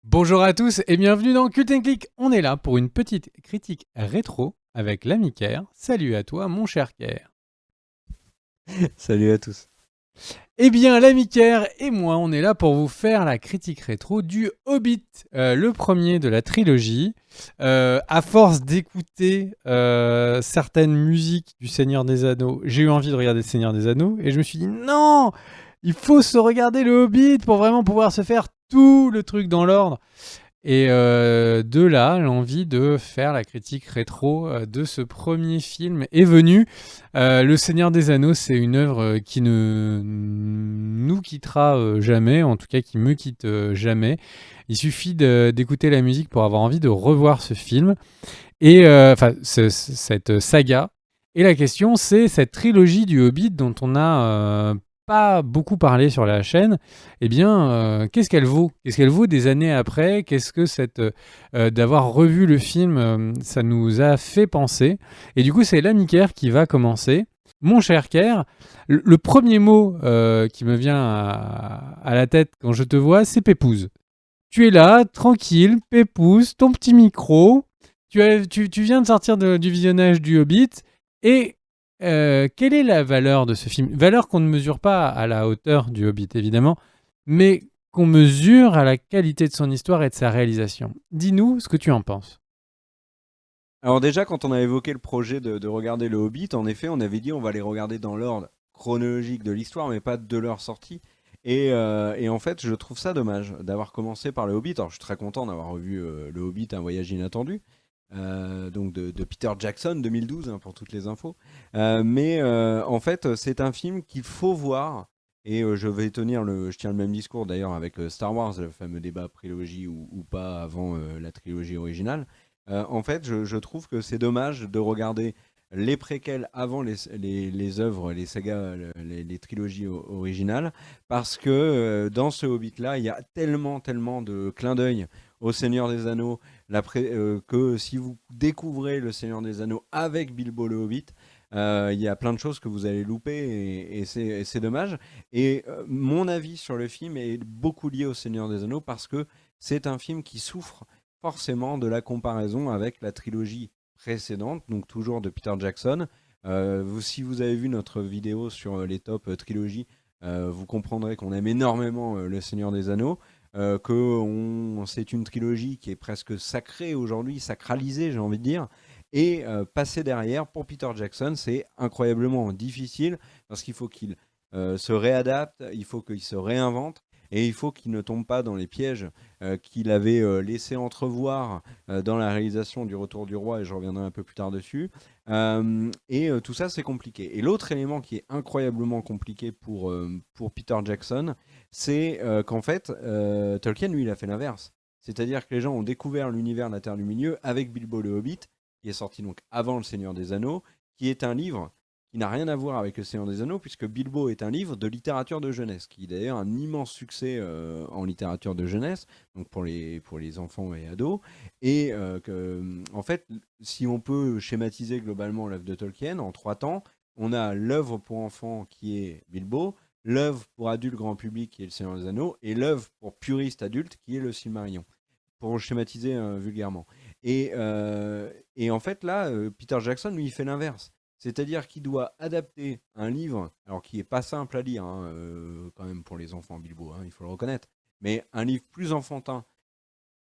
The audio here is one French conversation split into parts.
Bonjour à tous et bienvenue dans Cult & Click. On est là pour une petite critique rétro avec l'ami Ker. Salut à toi mon cher Ker. Salut à tous. Eh bien l'ami Ker et moi on est là pour vous faire la critique rétro du Hobbit, le premier de la trilogie. À force d'écouter certaines musiques du Seigneur des Anneaux, j'ai eu envie de regarder le Seigneur des Anneaux et je me suis dit non, il faut se regarder le Hobbit pour vraiment pouvoir se faire tout le truc dans l'ordre. Et de là, l'envie de faire la critique rétro de ce premier film est venue. Le Seigneur des Anneaux, c'est une œuvre qui ne nous quittera jamais, en tout cas qui me quitte jamais. Il suffit d'écouter la musique pour avoir envie de revoir ce film et cette saga. Et la question, c'est cette trilogie du Hobbit dont on a pas beaucoup parlé sur la chaîne. Eh bien, qu'est-ce qu'elle vaut? Qu'est-ce qu'elle vaut des années après? Qu'est-ce que d'avoir revu le film, ça nous a fait penser? Et du coup, c'est l'ami Ker qui va commencer. Mon cher Ker, le premier mot qui me vient à la tête quand je te vois, c'est pépouze. Tu es là, tranquille, pépouze, ton petit micro. Tu viens de sortir du visionnage du Hobbit. Et quelle est la valeur de ce film? Valeur qu'on ne mesure pas à la hauteur du Hobbit, évidemment, mais qu'on mesure à la qualité de son histoire et de sa réalisation. Dis-nous ce que tu en penses. Alors déjà, quand on a évoqué le projet de regarder le Hobbit, en effet, on avait dit on va les regarder dans l'ordre chronologique de l'histoire, mais pas de leur sortie. Et en fait, je trouve ça dommage d'avoir commencé par le Hobbit. Alors, je suis très content d'avoir revu le Hobbit, Un voyage inattendu, donc de Peter Jackson, 2012, hein, pour toutes les infos. Mais en fait, c'est un film qu'il faut voir. Et je tiens le même discours d'ailleurs avec Star Wars, le fameux débat prélogie ou pas avant la trilogie originale. En fait, je trouve que c'est dommage de regarder les préquels avant les œuvres, les sagas, les trilogies originales, parce que dans ce Hobbit-là, il y a tellement de clins d'œil au Seigneur des Anneaux, que si vous découvrez le Seigneur des Anneaux avec Bilbo le Hobbit, il y a plein de choses que vous allez louper et c'est dommage. Et mon avis sur le film est beaucoup lié au Seigneur des Anneaux parce que c'est un film qui souffre forcément de la comparaison avec la trilogie précédente, donc toujours de Peter Jackson. Si vous avez vu notre vidéo sur les top trilogies, vous comprendrez qu'on aime énormément Le Seigneur des Anneaux, c'est une trilogie qui est presque sacrée aujourd'hui, sacralisée j'ai envie de dire, et passer derrière pour Peter Jackson c'est incroyablement difficile parce qu'il faut qu'il se réadapte, il faut qu'il se réinvente, et il faut qu'il ne tombe pas dans les pièges qu'il avait laissé entrevoir dans la réalisation du Retour du Roi, et je reviendrai un peu plus tard dessus. Et tout ça, c'est compliqué. Et l'autre élément qui est incroyablement compliqué pour Peter Jackson, c'est qu'en fait, Tolkien, lui, il a fait l'inverse. C'est-à-dire que les gens ont découvert l'univers de la Terre du Milieu avec Bilbo le Hobbit, qui est sorti donc avant Le Seigneur des Anneaux, qui est un livre qui n'a rien à voir avec Le Seigneur des Anneaux, puisque Bilbo est un livre de littérature de jeunesse, qui est d'ailleurs un immense succès en littérature de jeunesse, donc pour les enfants et ados. Et en fait, si on peut schématiser globalement l'œuvre de Tolkien en trois temps, on a l'œuvre pour enfants qui est Bilbo, l'œuvre pour adultes grand public qui est Le Seigneur des Anneaux, et l'œuvre pour puristes adultes qui est Le Silmarillion, pour schématiser vulgairement. Et en fait, là, Peter Jackson, lui, il fait l'inverse. C'est-à-dire qu'il doit adapter un livre, alors qui est pas simple à lire, hein, quand même pour les enfants Bilbo, hein, il faut le reconnaître, mais un livre plus enfantin,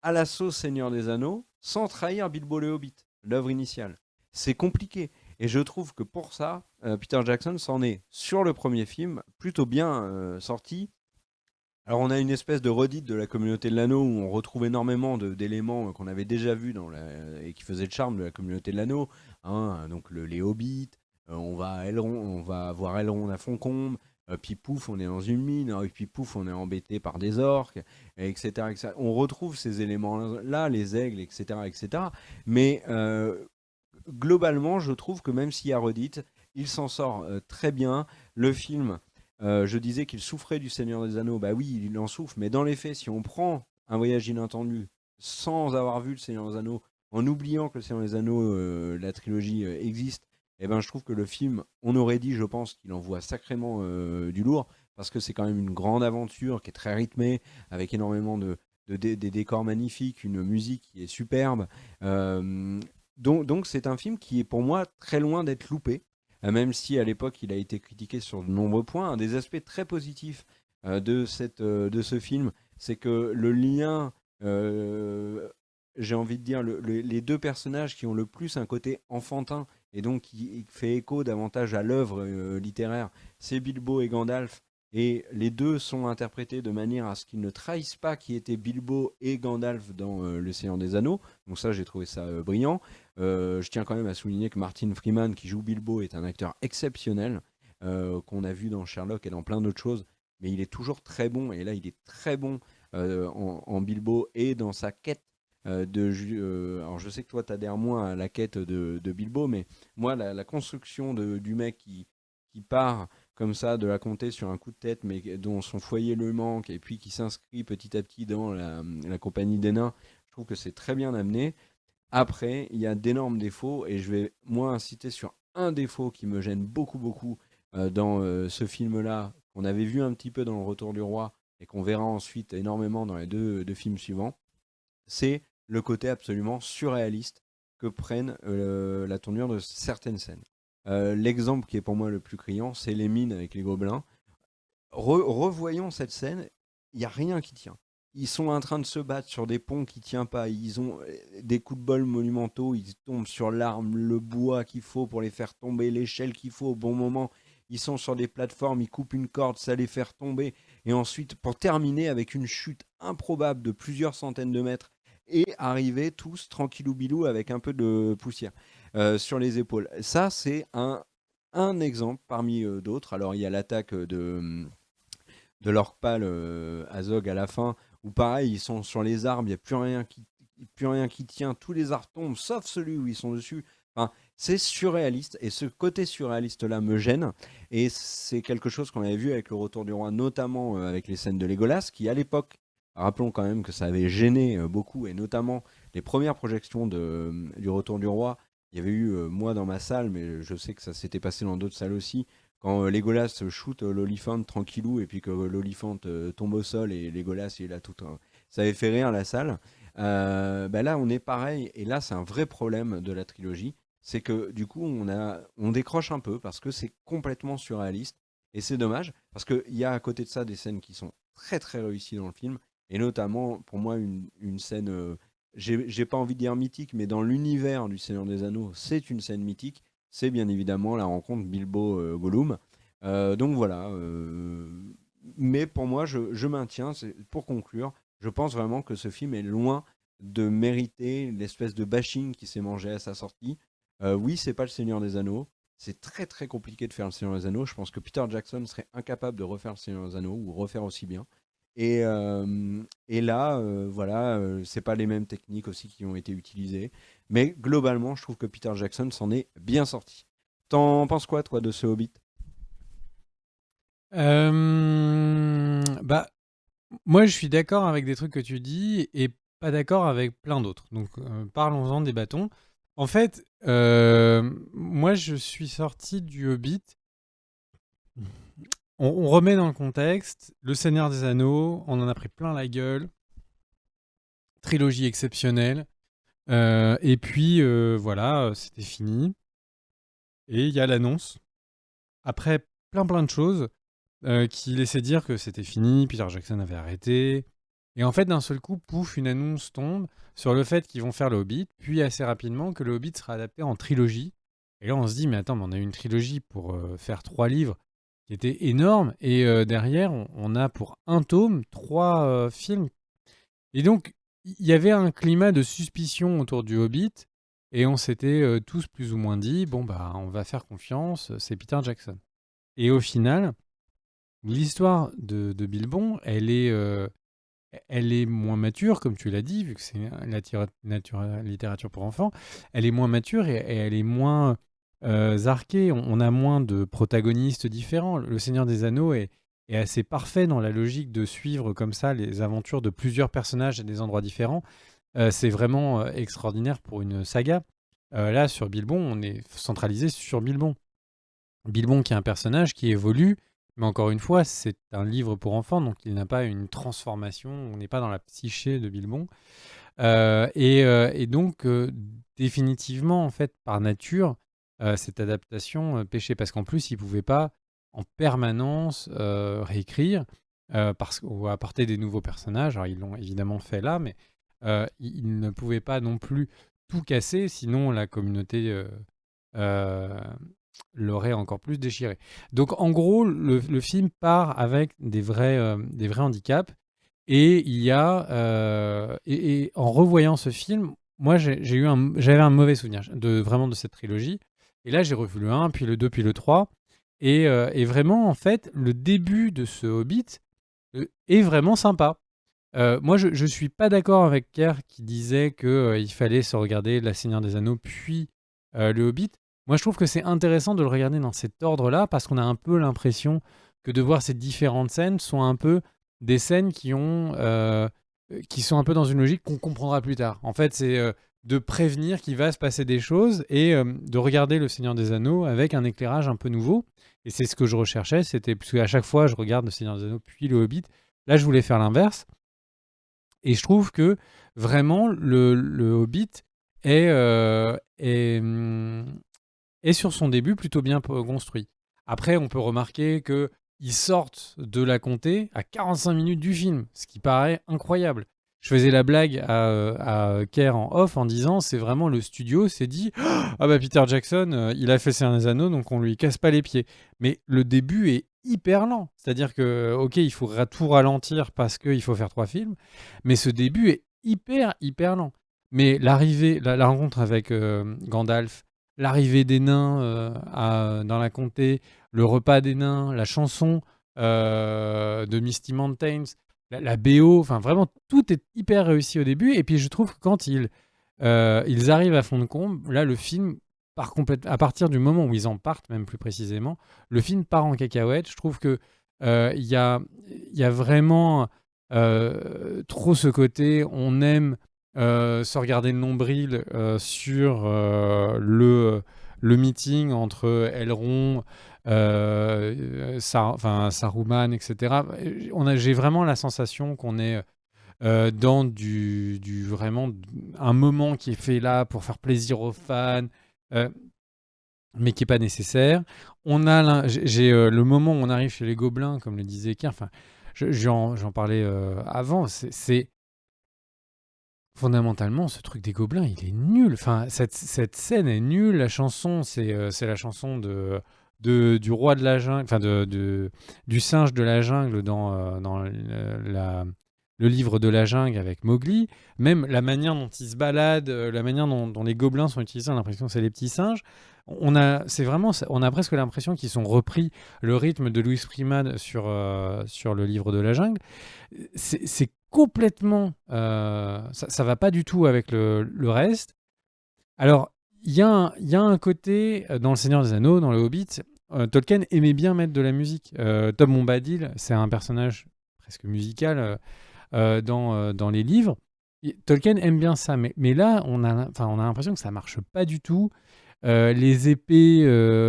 à la sauce Seigneur des Anneaux, sans trahir Bilbo le Hobbit, l'œuvre initiale. C'est compliqué. Et je trouve que pour ça, Peter Jackson s'en est, sur le premier film, plutôt bien sorti. Alors on a une espèce de redite de la communauté de l'anneau où on retrouve énormément d'éléments qu'on avait déjà vus et qui faisaient le charme de la communauté de l'anneau, hein, donc les hobbits, on va voir Elrond à Foncombe, puis pouf on est dans une mine, et puis pouf on est embêté par des orques, etc., etc. On retrouve ces éléments-là, les aigles, etc., etc. Mais globalement je trouve que même s'il y a redite, il s'en sort très bien. Le film, je disais qu'il souffrait du Seigneur des Anneaux. Bah oui, il en souffre, mais dans les faits, si on prend un voyage inattendu sans avoir vu le Seigneur des Anneaux, en oubliant que le Seigneur des Anneaux, la trilogie existe, eh ben je trouve que le film, on aurait dit, je pense, qu'il envoie sacrément du lourd, parce que c'est quand même une grande aventure qui est très rythmée, avec énormément des décors magnifiques, une musique qui est superbe. Euh, donc c'est un film qui est pour moi très loin d'être loupé, même si à l'époque il a été critiqué sur de nombreux points. Un des aspects très positifs de ce film, c'est que le lien, j'ai envie de dire, les deux personnages qui ont le plus un côté enfantin et donc qui fait écho davantage à l'œuvre littéraire, c'est Bilbo et Gandalf. Et les deux sont interprétés de manière à ce qu'ils ne trahissent pas qui étaient Bilbo et Gandalf dans Le Seigneur des Anneaux. Donc ça, j'ai trouvé ça brillant. Je tiens quand même à souligner que Martin Freeman, qui joue Bilbo, est un acteur exceptionnel, qu'on a vu dans Sherlock et dans plein d'autres choses. Mais il est toujours très bon. Et là, il est très bon en Bilbo et dans sa quête alors je sais que toi t'adhères moins à la quête de Bilbo, mais moi la construction du mec qui part comme ça de la comté sur un coup de tête, mais dont son foyer le manque, et puis qui s'inscrit petit à petit dans la compagnie des nains, je trouve que c'est très bien amené. Après, il y a d'énormes défauts, et je vais moi inciter sur un défaut qui me gêne beaucoup, beaucoup dans ce film-là, qu'on avait vu un petit peu dans Le Retour du Roi, et qu'on verra ensuite énormément dans les deux films suivants, c'est le côté absolument surréaliste que prennent la tournure de certaines scènes. L'exemple qui est pour moi le plus criant, c'est les mines avec les gobelins. Revoyons cette scène, il n'y a rien qui tient. Ils sont en train de se battre sur des ponts qui ne tiennent pas. Ils ont des coups de bol monumentaux. Ils tombent sur l'arme, le bois qu'il faut pour les faire tomber, l'échelle qu'il faut au bon moment. Ils sont sur des plateformes, ils coupent une corde, ça les fait tomber. Et ensuite, pour terminer avec une chute improbable de plusieurs centaines de mètres et arriver tous tranquillou bilou avec un peu de poussière sur les épaules. Ça, c'est un exemple parmi d'autres. Alors, il y a l'attaque de l'Orc-Pal Azog à la fin, où pareil, ils sont sur les arbres, il n'y a plus rien qui tient, tous les arbres tombent, sauf celui où ils sont dessus. Enfin, c'est surréaliste, et ce côté surréaliste-là me gêne, et c'est quelque chose qu'on avait vu avec Le Retour du Roi, notamment avec les scènes de Legolas, qui à l'époque, rappelons quand même que ça avait gêné beaucoup, et notamment les premières projections du Retour du Roi, il y avait eu, moi dans ma salle, mais je sais que ça s'était passé dans d'autres salles aussi, quand Legolas shoot l'olifant tranquillou et puis que l'olifant tombe au sol et Legolas il a tout ça avait fait rire la salle. Bah là on est pareil et là c'est un vrai problème de la trilogie, c'est que du coup on décroche un peu parce que c'est complètement surréaliste et c'est dommage parce qu'il y a à côté de ça des scènes qui sont très très réussies dans le film et notamment pour moi une scène j'ai pas envie de dire mythique mais dans l'univers du Seigneur des Anneaux c'est une scène mythique, c'est bien évidemment la rencontre Bilbo-Gollum. Donc voilà. Mais pour moi, je maintiens, pour conclure, je pense vraiment que ce film est loin de mériter l'espèce de bashing qui s'est mangé à sa sortie. Oui, c'est pas le Seigneur des Anneaux. C'est très très compliqué de faire le Seigneur des Anneaux. Je pense que Peter Jackson serait incapable de refaire le Seigneur des Anneaux ou refaire aussi bien. Et là, voilà, c'est pas les mêmes techniques aussi qui ont été utilisées. Mais globalement, je trouve que Peter Jackson s'en est bien sorti. T'en penses quoi, toi, de ce Hobbit? Bah, moi, je suis d'accord avec des trucs que tu dis et pas d'accord avec plein d'autres. Donc, parlons-en des bâtons. En fait, moi, je suis sorti du Hobbit. On remet dans le contexte Le Seigneur des Anneaux, on en a pris plein la gueule. Trilogie exceptionnelle. Et puis, voilà, c'était fini. Et il y a l'annonce, après plein de choses, qui laissaient dire que c'était fini, Peter Jackson avait arrêté. Et en fait, d'un seul coup, pouf, une annonce tombe sur le fait qu'ils vont faire le Hobbit, puis assez rapidement que le Hobbit sera adapté en trilogie. Et là, on se dit, mais attends, mais on a eu une trilogie pour faire 3 livres qui étaient énormes, et derrière, on a pour un tome 3 films. Et donc, il y avait un climat de suspicion autour du Hobbit, et on s'était tous plus ou moins dit, bon, bah, on va faire confiance, c'est Peter Jackson. Et au final, l'histoire de Bilbon, elle est moins mature, comme tu l'as dit, vu que c'est littérature pour enfants. Elle est moins mature et elle est moins arquée. On a moins de protagonistes différents. Le Seigneur des Anneaux est assez parfait dans la logique de suivre comme ça les aventures de plusieurs personnages à des endroits différents. C'est vraiment extraordinaire pour une saga. Là, sur Bilbon, on est centralisé sur Bilbon. Bilbon qui est un personnage qui évolue, Mais encore une fois, c'est un livre pour enfants, donc il n'a pas une transformation, on n'est pas dans la psyché de Bilbon. Et donc, définitivement, en fait, par nature, cette adaptation pêchait, parce qu'en plus, ils ne pouvaient pas en permanence réécrire ou apporter des nouveaux personnages. Alors, ils l'ont évidemment fait là, mais ils ne pouvaient pas non plus tout casser, sinon la communauté euh, l'aurait encore plus déchiré. Donc, en gros, le film part avec des vrais handicaps. Et il y a et en revoyant ce film, moi j'avais un mauvais souvenir vraiment de cette trilogie. Et là j'ai revu le 1, puis le 2, puis le 3. Et vraiment en fait le début de ce Hobbit est vraiment sympa. Moi je suis pas d'accord avec Kerr qui disait que il fallait se regarder La Seigneur des Anneaux puis le Hobbit. Moi je trouve que c'est intéressant de le regarder dans cet ordre-là parce qu'on a un peu l'impression que de voir ces différentes scènes sont un peu des scènes qui sont un peu dans une logique qu'on comprendra plus tard. En fait, c'est de prévenir qu'il va se passer des choses et de regarder Le Seigneur des Anneaux avec un éclairage un peu nouveau. Et c'est ce que je recherchais, c'était parce qu'à chaque fois, je regarde Le Seigneur des Anneaux puis Le Hobbit. Là, je voulais faire l'inverse. Et je trouve que vraiment, le Hobbit est sur son début plutôt bien construit. Après, on peut remarquer que ils sortent de la comté à 45 minutes du film, ce qui paraît incroyable. Je faisais la blague à Kerr en off en disant c'est vraiment le studio s'est dit ah bah Peter Jackson il a fait Seigneur des Anneaux donc on lui casse pas les pieds. Mais le début est hyper lent, c'est-à-dire que ok il faudra tout ralentir parce qu'il faut faire 3 films, mais ce début est hyper lent. Mais la rencontre avec Gandalf, l'arrivée des nains dans la comté, le repas des nains, la chanson de Misty Mountains, la BO, enfin vraiment tout est hyper réussi au début. Et puis je trouve que quand ils arrivent à fond de comble, là le film part complètement. À partir du moment où ils en partent, même plus précisément, le film part en cacahuète. Je trouve que il y a vraiment trop ce côté. On aime se regarder le nombril sur le meeting entre Elrond, Saruman, etc. J'ai vraiment la sensation qu'on est dans vraiment un moment qui est fait là pour faire plaisir aux fans, euh, mais qui n'est pas nécessaire. J'ai le moment où on arrive chez les Gobelins, comme le disait Kerr, enfin, j'en parlais avant, c'est fondamentalement, ce truc des gobelins, il est nul. Enfin, cette scène est nulle. La chanson, c'est la chanson du roi de la jungle, enfin du singe de la jungle dans le livre de la jungle avec Mowgli. Même la manière dont ils se baladent, la manière dont les gobelins sont utilisés, on a l'impression que c'est les petits singes. On a presque l'impression qu'ils ont repris le rythme de Louis Priman sur le livre de la jungle. C'est complètement. Ça va pas du tout avec le reste. Alors, il y a un côté dans Le Seigneur des Anneaux, dans Le Hobbit, Tolkien aimait bien mettre de la musique. Tom Bombadil, c'est un personnage presque musical dans les livres. Tolkien aime bien ça, mais là, on a l'impression que ça marche pas du tout. Les épées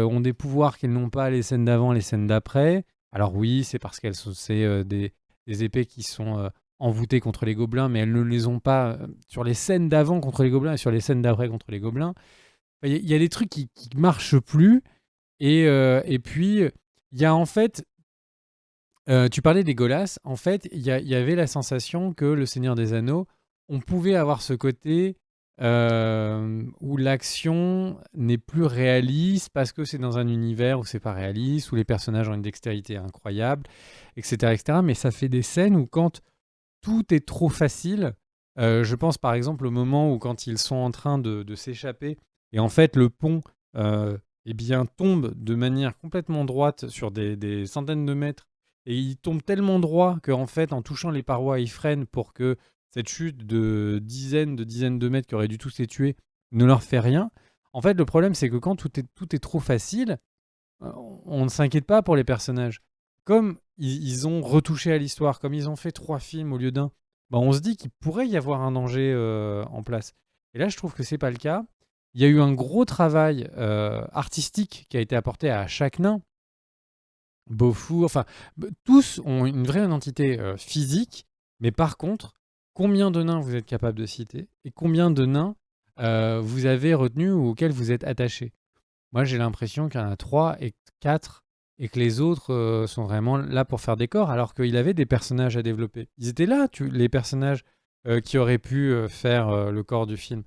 ont des pouvoirs qu'elles n'ont pas les scènes d'avant, les scènes d'après. Alors oui, c'est parce qu'elles sont des épées qui sont envoûtées contre les gobelins, mais elles ne les ont pas sur les scènes d'avant contre les gobelins et sur les scènes d'après contre les gobelins. Il y a des trucs qui marchent plus. Et puis, il y a en fait, tu parlais des Golas, en fait, il y avait la sensation que Le Seigneur des Anneaux, on pouvait avoir ce côté où l'action n'est plus réaliste parce que c'est dans un univers où c'est pas réaliste, où les personnages ont une dextérité incroyable, etc., etc. Mais ça fait des scènes où quand tout est trop facile, je pense par exemple au moment où quand ils sont en train de s'échapper et en fait le pont eh bien, tombe de manière complètement droite sur des centaines de mètres et il tombe tellement droit qu'en fait en touchant les parois il freine pour que cette chute de dizaines de mètres qui aurait dû tous les tuer ne leur fait rien. En fait, le problème, c'est que quand tout est trop facile, on ne s'inquiète pas pour les personnages. Comme ils ont retouché à l'histoire, comme ils ont fait 3 films au lieu d'un, bah, on se dit qu'il pourrait y avoir un danger en place. Et là, je trouve que c'est pas le cas. Il y a eu un gros travail artistique qui a été apporté à chaque nain. Beaufour, enfin, tous ont une vraie identité physique, mais par contre, combien de nains vous êtes capable de citer et combien de nains vous avez retenu ou auxquels vous êtes attaché? Moi, j'ai l'impression qu'il y en a 3 et 4 et que les autres sont vraiment là pour faire des corps, alors qu'il avait des personnages à développer. Ils étaient là, les personnages qui auraient pu faire le corps du film.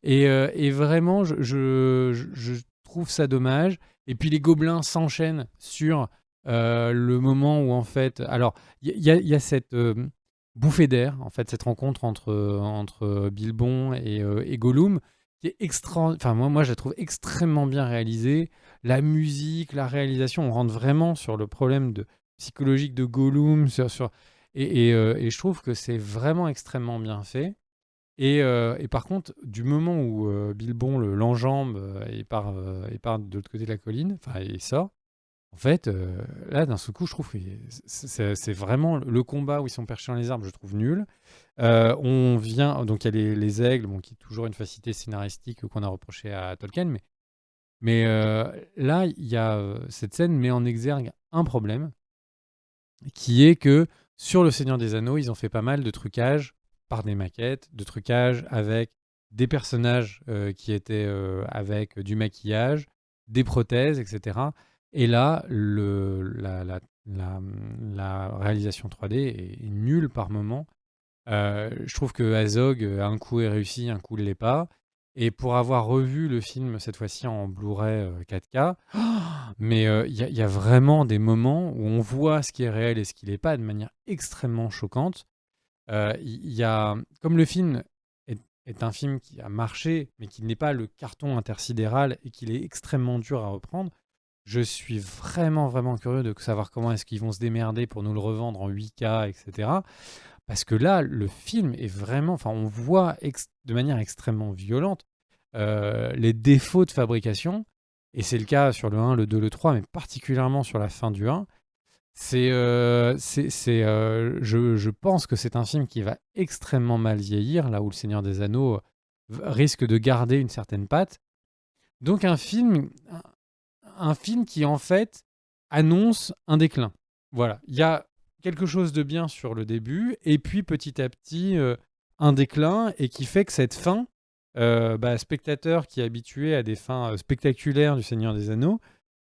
Et vraiment, je trouve ça dommage. Et puis les gobelins s'enchaînent sur le moment où en fait, alors il y a cette bouffée d'air, en fait, cette rencontre entre Bilbon et Gollum, qui est enfin moi je la trouve extrêmement bien réalisée. La musique, la réalisation, on rentre vraiment sur le problème psychologique de Gollum, et je trouve que c'est vraiment extrêmement bien fait. Et par contre, du moment où Bilbon l'enjambe et part de l'autre côté de la colline, enfin, il sort, en fait, là, d'un seul coup, je trouve que c'est vraiment le combat où ils sont perchés dans les arbres, je trouve nul. On vient, donc il y a les aigles, bon, qui est toujours une facilité scénaristique qu'on a reproché à Tolkien, mais là, il y a cette scène met en exergue un problème, qui est que sur Le Seigneur des Anneaux, ils ont fait pas mal de trucages par des maquettes, de trucages avec des personnages qui étaient avec du maquillage, des prothèses, etc. Et là, la réalisation 3D est nulle par moment. Je trouve que Azog, un coup est réussi, un coup ne l'est pas. Et pour avoir revu le film cette fois-ci en Blu-ray 4K, mais il y a vraiment des moments où on voit ce qui est réel et ce qui l'est pas de manière extrêmement choquante. Il y a, comme le film est un film qui a marché, mais qui n'est pas le carton intersidéral et qu'il est extrêmement dur à reprendre, je suis vraiment, vraiment curieux de savoir comment est-ce qu'ils vont se démerder pour nous le revendre en 8K, etc. Parce que là, le film est vraiment... Enfin, on voit de manière extrêmement violente les défauts de fabrication, et c'est le cas sur le 1, le 2, le 3, mais particulièrement sur la fin du 1. Je pense que c'est un film qui va extrêmement mal vieillir, là où Le Seigneur des Anneaux risque de garder une certaine patte. Donc un film qui en fait annonce un déclin. Voilà, il y a quelque chose de bien sur le début, et puis petit à petit un déclin, et qui fait que cette fin, spectateur qui est habitué à des fins spectaculaires du Seigneur des Anneaux,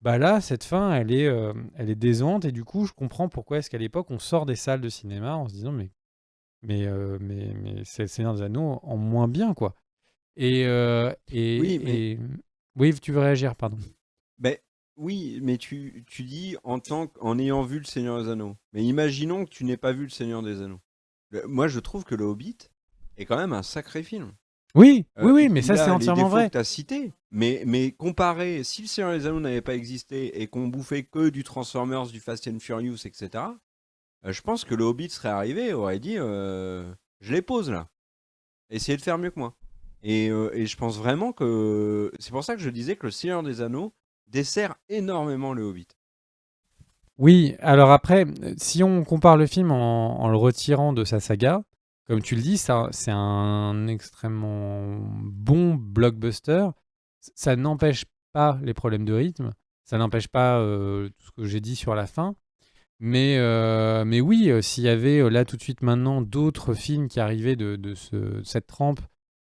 bah là, cette fin, elle est décevante, et du coup, je comprends pourquoi est-ce qu'à l'époque, on sort des salles de cinéma en se disant, mais c'est le Seigneur des Anneaux en moins bien, quoi. Et, euh, Oui, mais et, et... Oui, tu veux réagir, pardon. ben, oui, mais tu dis en ayant vu Le Seigneur des Anneaux. Mais imaginons que tu n'aies pas vu Le Seigneur des Anneaux. Moi, je trouve que Le Hobbit est quand même un sacré film. Oui, oui, mais ça, Il c'est a les entièrement défauts vrai. que tu as cités, mais comparé, si Le Seigneur des Anneaux n'avait pas existé et qu'on bouffait que du Transformers, du Fast and Furious, etc., je pense que Le Hobbit serait arrivé et aurait dit je les pose là. Essayez de faire mieux que moi. Et je pense vraiment que... C'est pour ça que je disais que Le Seigneur des Anneaux dessert énormément Le Hobbit. Oui, alors après, si on compare le film en le retirant de sa saga, comme tu le dis, c'est un extrêmement bon blockbuster. Ça n'empêche pas les problèmes de rythme, ça n'empêche pas tout ce que j'ai dit sur la fin. Mais oui, s'il y avait là tout de suite maintenant d'autres films qui arrivaient de cette trempe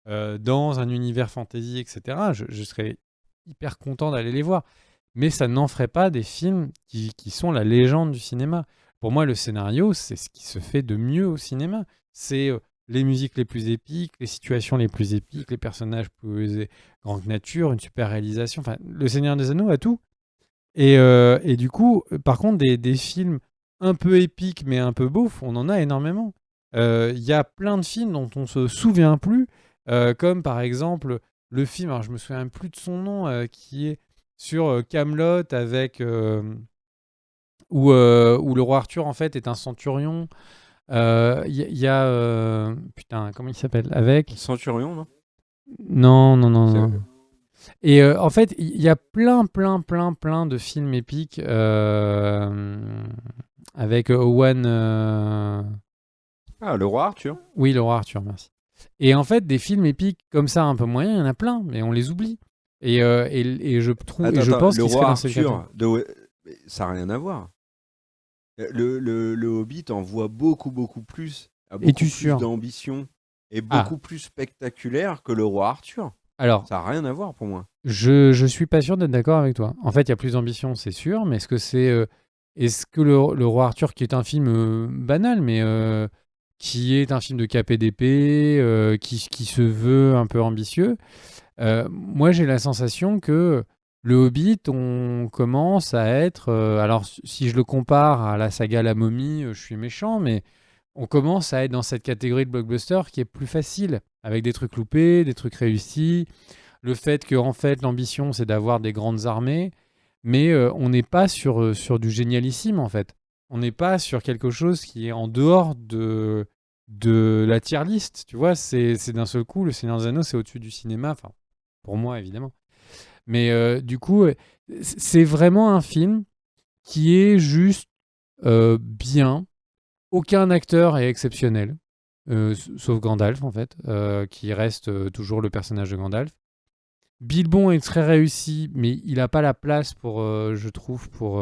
dans un univers fantasy, etc., je serais hyper content d'aller les voir. Mais ça n'en ferait pas des films qui sont la légende du cinéma. Pour moi, le scénario, c'est ce qui se fait de mieux au cinéma. C'est les musiques les plus épiques, les situations les plus épiques, les personnages plus grands que nature, une super réalisation. Enfin, Le Seigneur des Anneaux a tout. Et du coup, par contre, des films un peu épiques mais un peu beaufs, on en a énormément. Il y a plein de films dont on se souvient plus, comme par exemple le film, alors je me souviens plus de son nom, qui est sur Camelot avec où le roi Arthur en fait est un centurion. Putain, comment il s'appelle avec Centurion, non? Non, non, non, C'est- non. Et en fait, il y a plein, plein, plein, plein de films épiques avec Owen. Ah, le roi Arthur. Oui, le roi Arthur, merci. Et en fait, des films épiques comme ça, un peu moyens, il y en a plein, mais on les oublie. Et je trouve, et je Attends, pense le qu'il serait roi dans cette catégorie. Arthur, ça n'a rien à voir. Le Hobbit en voit beaucoup, beaucoup plus, a beaucoup Es-tu plus sûr? d'ambition et Ah, beaucoup plus spectaculaire que le roi Arthur. alors, Ça n'a rien à voir pour moi. je suis pas sûr d'être d'accord avec toi. En fait, il y a plus d'ambition, c'est sûr, mais est-ce que le Roi Arthur, qui est un film banal, mais qui est un film de KPDP, qui se veut un peu ambitieux, moi j'ai la sensation que le Hobbit, on commence à être. Alors, si je le compare à la saga La Momie, je suis méchant, mais on commence à être dans cette catégorie de blockbuster qui est plus facile, avec des trucs loupés, des trucs réussis. Le fait que, en fait, l'ambition, c'est d'avoir des grandes armées, mais on n'est pas sur du génialissime, en fait. On n'est pas sur quelque chose qui est en dehors de la tier list. Tu vois, c'est d'un seul coup, Le Seigneur des Anneaux, c'est au-dessus du cinéma. Enfin, pour moi, évidemment. Mais du coup, c'est vraiment un film qui est juste bien. Aucun acteur est exceptionnel, sauf Gandalf, en fait, qui reste toujours le personnage de Gandalf. Bilbon est très réussi, mais il n'a pas la place je trouve, pour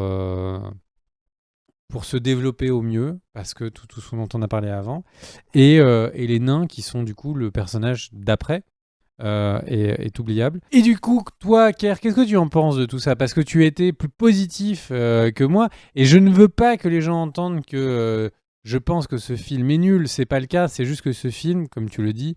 se développer au mieux, parce que tout ce dont on a parlé avant. Et les nains, qui sont du coup le personnage d'après, est oubliable. Et du coup, toi, Kerr, qu'est-ce que tu en penses de tout ça? Parce que tu étais plus positif que moi, et je ne veux pas que les gens entendent que je pense que ce film est nul. C'est pas le cas, c'est juste que ce film, comme tu le dis,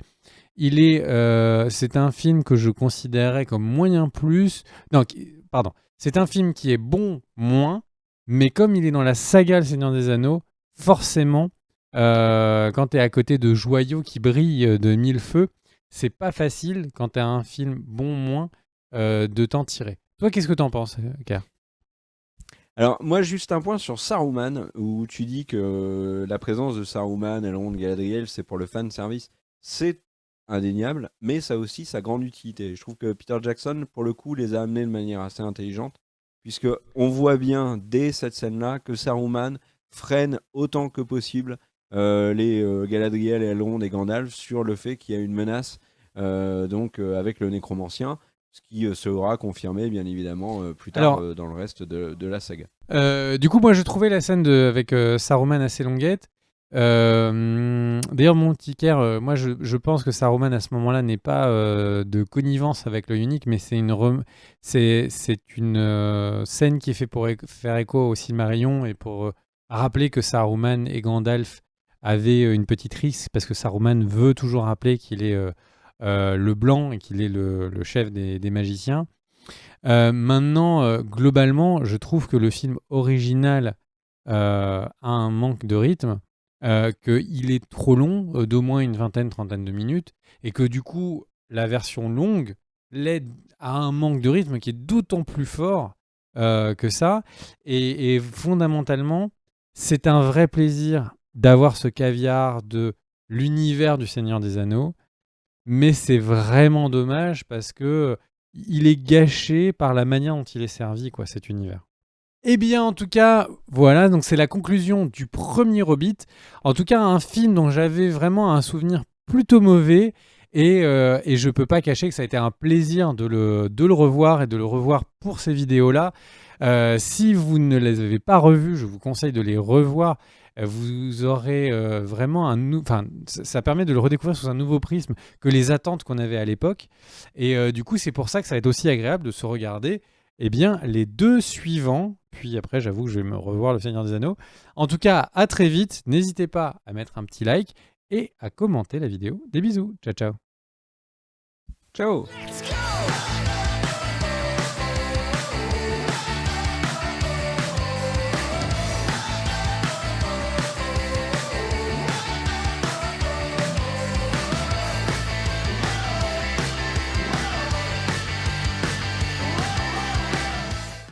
c'est un film que je considérais comme moyen plus. Non, pardon. C'est un film qui est bon moins, mais comme il est dans la saga Le Seigneur des Anneaux, forcément, quand tu es à côté de joyaux qui brillent de mille feux, c'est pas facile quand tu as un film bon moins de t'en tirer. Toi, qu'est-ce que t'en penses, Car? Alors, moi, juste un point sur Saruman, où tu dis que la présence de Saruman à Elrond, Galadriel, c'est pour le fan service. C'est indéniable, mais ça a aussi sa grande utilité. Je trouve que Peter Jackson, pour le coup, les a amenés de manière assez intelligente, puisque on voit bien dès cette scène-là que Saruman freine autant que possible les Galadriel et Elrond et Gandalf sur le fait qu'il y a une menace avec le nécromancien, ce qui sera confirmé bien évidemment plus tard Alors, dans le reste de la saga. du coup, moi, je trouvais la scène avec Saruman assez longuette. D'ailleurs, mon petit Kerr, moi, je pense que Saruman, à ce moment-là, n'est pas de connivence avec l'œil unique, mais c'est une scène qui est faite pour faire écho au Silmarillion et pour rappeler que Saruman et Gandalf avaient une petite risque, parce que Saruman veut toujours rappeler qu'il est le blanc et qu'il est le chef des magiciens. Maintenant, globalement, je trouve que le film original a un manque de rythme, qu'il est trop long, d'au moins une vingtaine, trentaine de minutes, et que du coup, la version longue l'aide à un manque de rythme qui est d'autant plus fort que ça. Et fondamentalement, c'est un vrai plaisir d'avoir ce caviar de l'univers du Seigneur des Anneaux, mais c'est vraiment dommage parce que il est gâché par la manière dont il est servi, quoi, cet univers. Eh bien, en tout cas, voilà, donc c'est la conclusion du premier Hobbit. En tout cas, un film dont j'avais vraiment un souvenir plutôt mauvais, et je peux pas cacher que ça a été un plaisir de le revoir et de le revoir pour ces vidéos-là. Si vous ne les avez pas revus, je vous conseille de les revoir. Vous aurez vraiment enfin, ça permet de le redécouvrir sous un nouveau prisme que les attentes qu'on avait à l'époque. Et du coup, c'est pour ça que ça va être aussi agréable de se regarder les deux suivants. Puis après, j'avoue que je vais me revoir Le Seigneur des Anneaux. En tout cas, à très vite. N'hésitez pas à mettre un petit like et à commenter la vidéo. Des bisous. Ciao, ciao. Ciao. Let's go!